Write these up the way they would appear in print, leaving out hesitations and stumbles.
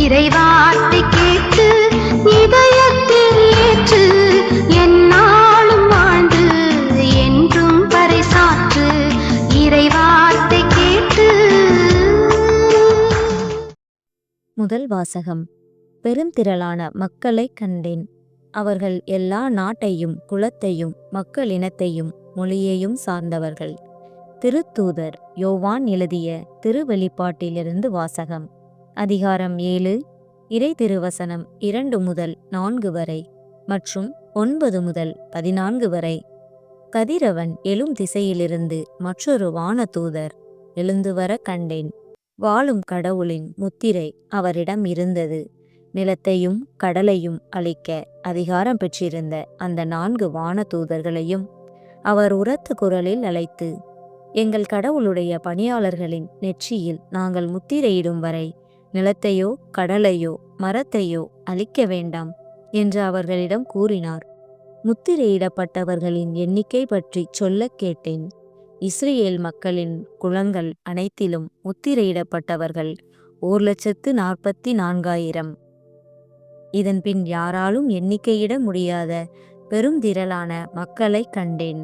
இறைவார்த்தை கேட்டு இதயத்தில் ஏற்று எந்நாளும் வாழ்ந்து என்றும் பறைசாற்று இறைவார்த்தை கேட்டு. முதல் வாசகம். பெருந்திரளான மக்களைக் கண்டேன். அவர்கள் எல்லா நாட்டையும் குலத்தையும் மக்களினத்தையும் மொழியையும் சார்ந்தவர்கள். திருத்தூதர் யோவான் எழுதிய திருவெளிப்பாட்டிலிருந்து வாசகம். அதிகாரம் 7, இறை திருவசனம் 2 முதல் 4 வரை மற்றும் 9 முதல் 14 வரை. கதிரவன் எழும் திசையிலிருந்து மற்றொரு வானதூதர் எழுந்து வர கண்டேன். வாழும் கடவுளின் முத்திரை அவரிடம் இருந்தது. நிலத்தையும் கடலையும் அழிக்க அதிகாரம் பெற்றிருந்த அந்த 4 வானதூதர்களையும் அவர் உரத்த குரலில் அழைத்து, எங்கள் கடவுளுடைய பணியாளர்களின் நெற்றியில் நாங்கள் முத்திரையிடும் வரை நிலத்தையோ கடலையோ மரத்தையோ அழிக்க வேண்டாம் என்று அவர்களிடம் கூறினார். முத்திரையிடப்பட்டவர்களின் எண்ணிக்கை பற்றி சொல்ல கேட்டேன். இஸ்ரேல் மக்களின் குலங்கள் அனைத்திலும் முத்திரையிடப்பட்டவர்கள் 1,44,000. இதன்பின் யாராலும் எண்ணிக்கையிட முடியாத பெருந்திரளான மக்களைக் கண்டேன்.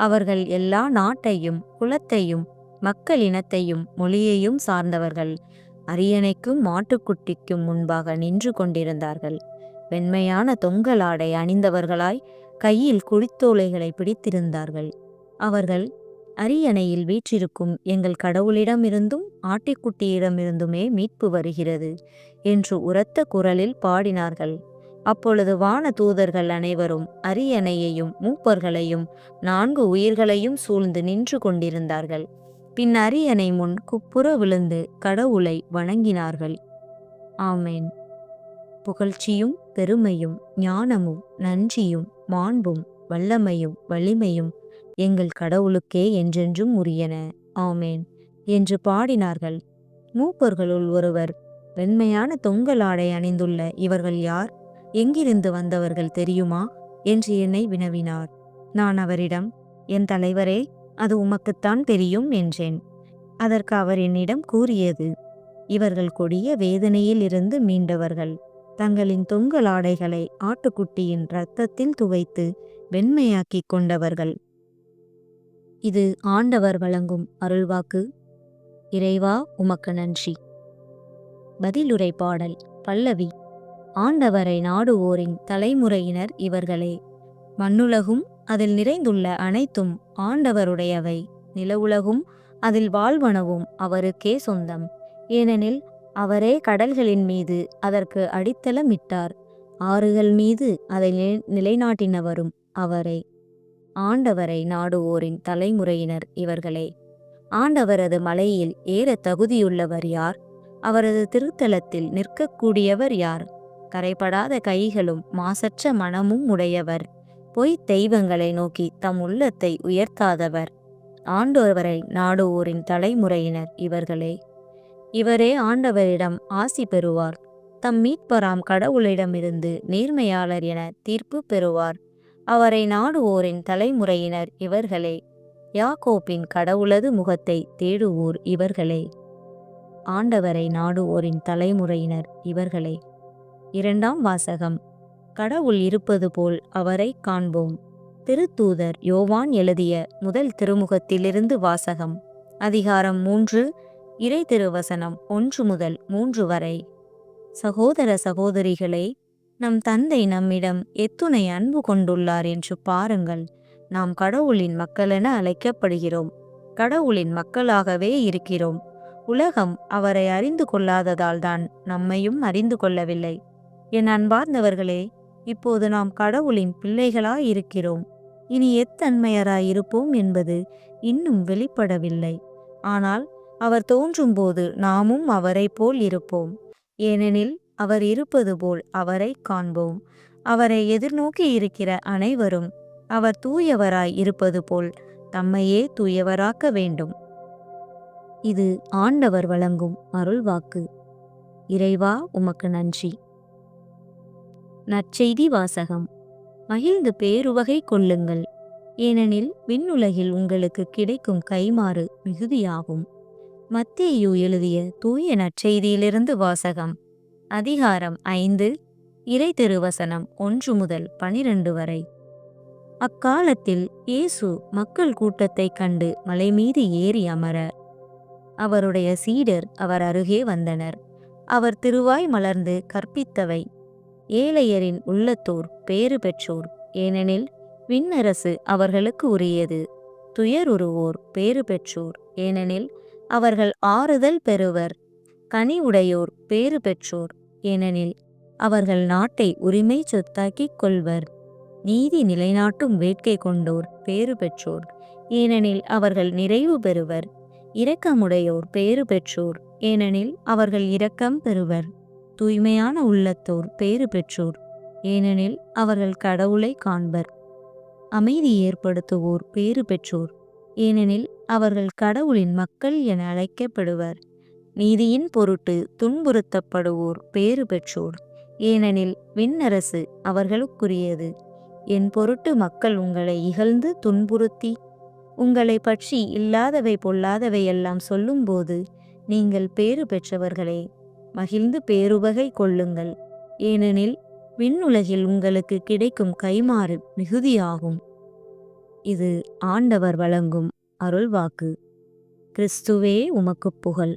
அவர்கள் எல்லா நாட்டையும் குலத்தையும் மக்களினத்தையும் மொழியையும் சார்ந்தவர்கள். அரியணைக்கும் மாட்டுக்குட்டிக்கும் முன்பாக நின்று கொண்டிருந்தார்கள். வெண்மையான தொங்கலாடை அணிந்தவர்களாய் கையில் குடித்தோலைகளை பிடித்திருந்தார்கள். அவர்கள், அரியணையில் வீற்றிருக்கும் எங்கள் கடவுளிடமிருந்தும் ஆட்டிக்குட்டியிடமிருந்துமே மீட்பு வருகிறது என்று உரத்த குரலில் பாடினார்கள். அப்பொழுது வான தூதர்கள் அனைவரும் அரியணையையும் மூப்பர்களையும் 4 உயிர்களையும் சூழ்ந்து நின்று கொண்டிருந்தார்கள். பின் அரியணை முன் குப்புற விழுந்து கடவுளை வணங்கினார்கள். ஆமேன். புகழ்ச்சியும் பெருமையும் ஞானமும் நன்றியும் மாண்பும் வல்லமையும் வலிமையும் எங்கள் கடவுளுக்கே என்றென்றும் உரியன. ஆமேன் என்று பாடினார்கள். மூப்பர்களுள் ஒருவர், வெண்மையான தொங்கலாடை அணிந்துள்ள இவர்கள் யார்? எங்கிருந்து வந்தவர்கள் தெரியுமா என்று என்னை வினவினார். நான் அவரிடம், என் தலைவரே, அது உமக்குத்தான் தெரியும் என்றேன். அதற்கு அவர் என்னிடம் கூறியது, இவர்கள் கொடிய வேதனையில் இருந்து மீண்டவர்கள். தங்களின் தொங்கலாடைகளை ஆட்டுக்குட்டியின் இரத்தத்தில் துவைத்து வெண்மையாக்கி கொண்டவர்கள். இது ஆண்டவர் வழங்கும் அருள்வாக்கு. இறைவா உமக்கு நன்றி. பதிலுரை பாடல். பல்லவி. ஆண்டவரை நாடுவோரின் தலைமுறையினர் இவர்களே. மண்ணுலகும் அதில் நிறைந்துள்ள அனைத்தும் ஆண்டவருடையவை. நிலவுலகும் அதில் வாழ்வனவும் அவருக்கே சொந்தம். ஏனெனில் அவரே கடல்களின் மீது அதற்கு அடித்தளமிட்டார். ஆறுகள் மீது அதை நிலைநாட்டினவரும் அவரே. ஆண்டவரை நாடுவோரின் தலைமுறையினர் இவர்களே. ஆண்டவரது மலையில் ஏற தகுதியுள்ளவர் யார்? அவரது திருத்தலத்தில் நிற்கக்கூடியவர் யார்? கரைபடாத கைகளும் மாசற்ற மனமும் உடையவர். பொய்த் தெய்வங்களை நோக்கி தம் உள்ளத்தை உயர்த்தாதவர். ஆண்டவரை நாடுவோரின் தலைமுறையினர் இவர்களே. இவரே ஆண்டவரிடம் ஆசி பெறுவார். தம் மீட்பராம் கடவுளிடமிருந்து நேர்மையாளர் என தீர்ப்பு பெறுவார். அவரை நாடுவோரின் தலைமுறையினர் இவர்களே. யாக்கோப்பின் கடவுளது முகத்தை தேடுவோர் இவர்களே. ஆண்டவரை நாடுவோரின் தலைமுறையினர் இவர்களே. 2ஆம் வாசகம். கடவுள் இருப்பது போல் அவரை காண்போம். திருத்தூதர் யோவான் எழுதிய முதல் திருமுகத்திலிருந்து வாசகம். அதிகாரம் 3, இறை திருவசனம் 1 முதல் 3 வரை. சகோதர சகோதரிகளே, நம் தந்தை நம்மிடம் எத்துணை அன்பு கொண்டுள்ளார் என்று பாருங்கள். நாம் கடவுளின் மக்களென அழைக்கப்படுகிறோம். கடவுளின் மக்களாகவே இருக்கிறோம். உலகம் அவரை அறிந்து கொள்ளாததால் தான் நம்மையும் அறிந்து கொள்ளவில்லை. என் அன்பார்ந்தவர்களே, இப்போது நாம் கடவுளின் பிள்ளைகளாயிருக்கிறோம். இனி எத்தன்மையராயிருப்போம் என்பது இன்னும் வெளிப்படவில்லை. ஆனால் அவர் தோன்றும்போது நாமும் அவரை போல் இருப்போம். ஏனெனில் அவர் இருப்பது போல் அவரை காண்போம். அவரை எதிர்நோக்கி இருக்கிற அனைவரும் அவர் தூயவராய் இருப்பது போல் தம்மையே தூயவராக்க வேண்டும். இது ஆண்டவர் வழங்கும் அருள்வாக்கு. இறைவா உமக்கு நன்றி. நற்செய்தி வாசகம். மகிழ்ந்து பேருவகை கொள்ளுங்கள், ஏனெனில் விண்ணுலகில் உங்களுக்கு கிடைக்கும் கைமாறு மிகுதியாகும். மத்தேயு எழுதிய தூய நற்செய்தியிலிருந்து வாசகம். அதிகாரம் 5 இறை திருவசனம் 1 முதல் 12 வரை. அக்காலத்தில் இயேசு மக்கள் கூட்டத்தைக் கண்டு மலை மீது ஏறி அமர, அவருடைய சீடர் அவர் அருகே வந்தனர். அவர் திருவாய் மலர்ந்து கற்பித்தவை: ஏழையரின் உள்ளத்தோர் பேறு பெற்றோர், ஏனெனில் விண்ணரசு அவர்களுக்கு உரியது. துயருறுவோர் பேறு பெற்றோர், ஏனெனில் அவர்கள் ஆறுதல் பெறுவர். கனி உடையோர் பேறு பெற்றோர், ஏனெனில் அவர்கள் நாட்டை உரிமை சொத்தாக்கிக் கொள்வர். நீதி நிலைநாட்டும் வேட்கை கொண்டோர் பேறு பெற்றோர், ஏனெனில் அவர்கள் நிறைவு பெறுவர். இரக்கமுடையோர் பேறு பெற்றோர், ஏனெனில் அவர்கள் இரக்கம் பெறுவர். தூய்மையான உள்ளத்தோர் பேறு பெற்றோர், ஏனெனில் அவர்கள் கடவுளை காண்பர். அமைதி ஏற்படுத்துவோர் பேறு பெற்றோர், ஏனெனில் அவர்கள் கடவுளின் மக்கள் என அழைக்கப்படுவர். நீதியின் பொருட்டு துன்புறுத்தப்படுவோர் பேறு பெற்றோர், ஏனெனில் விண்ணரசு அவர்களுக்குரியது. என் பொருட்டு மக்கள் உங்களை இகழ்ந்து துன்புறுத்தி உங்களை பற்றி இல்லாதவை பொல்லாதவை எல்லாம் சொல்லும்போது நீங்கள் பேறு பெற்றவர்களே, மகிழ்ந்து பேருவகை கொள்ளுங்கள், ஏனெனில் விண்ணுலகில் உங்களுக்கு கிடைக்கும் கைமாறு மிகுதியாகும். இது ஆண்டவர் வழங்கும் அருள்வாக்கு. கிறிஸ்துவே உமக்குப் புகழ்.